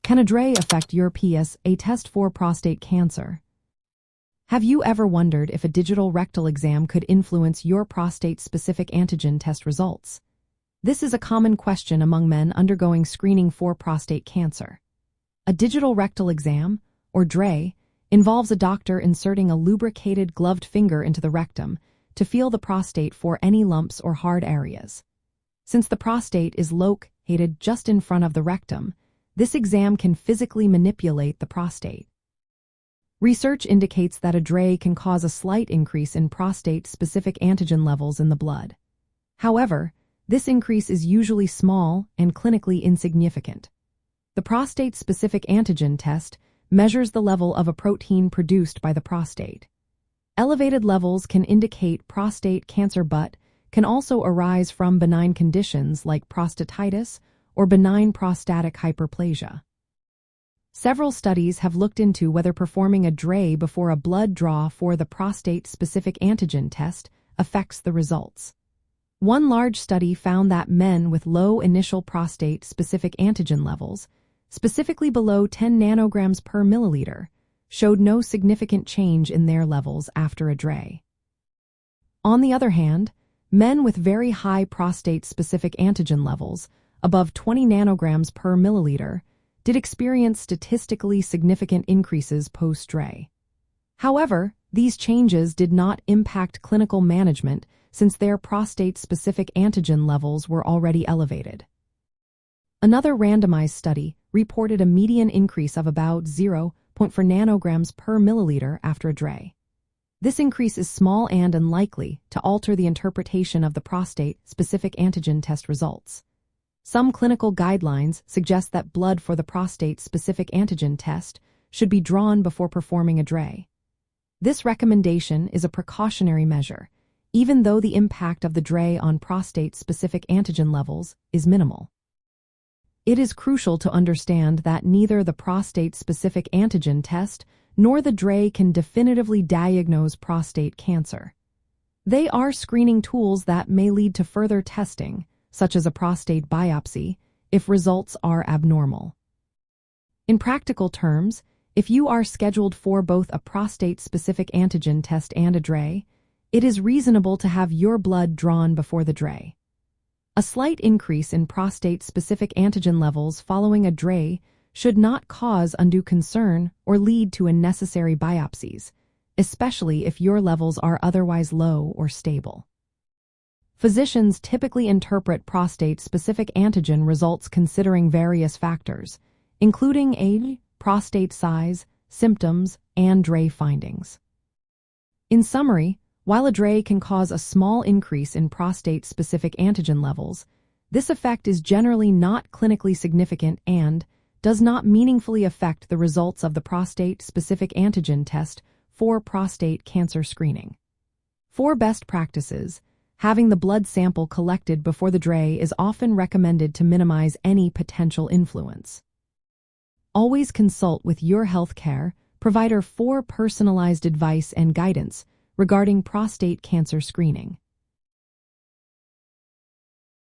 Can a DRE affect your PSA test for prostate cancer? Have you ever wondered if a digital rectal exam could influence your prostate-specific antigen test results? This is a common question among men undergoing screening for prostate cancer. A digital rectal exam, or DRE, involves a doctor inserting a lubricated gloved finger into the rectum to feel the prostate for any lumps or hard areas. Since the prostate is located just in front of the rectum, this exam can physically manipulate the prostate. Research indicates that a DRE can cause a slight increase in prostate-specific antigen levels in the blood. However, this increase is usually small and clinically insignificant. The prostate-specific antigen test measures the level of a protein produced by the prostate. Elevated levels can indicate prostate cancer but can also arise from benign conditions like prostatitis or benign prostatic hyperplasia. Several studies have looked into whether performing a DRE before a blood draw for the prostate-specific antigen test affects the results. One large study found that men with low initial prostate-specific antigen levels, specifically below 10 nanograms per milliliter, showed no significant change in their levels after a DRE. On the other hand, men with very high prostate-specific antigen levels, above 20 nanograms per milliliter, did experience statistically significant increases post-DRE. However, these changes did not impact clinical management since their prostate-specific antigen levels were already elevated. Another randomized study reported a median increase of about 0.4 nanograms per milliliter after a DRE. This increase is small and unlikely to alter the interpretation of the prostate-specific antigen test results. Some clinical guidelines suggest that blood for the prostate-specific antigen test should be drawn before performing a DRE. This recommendation is a precautionary measure, even though the impact of the DRE on prostate-specific antigen levels is minimal. It is crucial to understand that neither the prostate-specific antigen test nor the DRE can definitively diagnose prostate cancer. They are screening tools that may lead to further testing, such as a prostate biopsy, if results are abnormal. In practical terms, if you are scheduled for both a prostate-specific antigen test and a DRE, it is reasonable to have your blood drawn before the DRE. A slight increase in prostate-specific antigen levels following a DRE should not cause undue concern or lead to unnecessary biopsies, especially if your levels are otherwise low or stable. Physicians typically interpret prostate-specific antigen results considering various factors, including age, prostate size, symptoms, and DRE findings. In summary, while a DRE can cause a small increase in prostate-specific antigen levels, this effect is generally not clinically significant and does not meaningfully affect the results of the prostate-specific antigen test for prostate cancer screening. For best practices, having the blood sample collected before the DRE is often recommended to minimize any potential influence. Always consult with your healthcare provider for personalized advice and guidance regarding prostate cancer screening.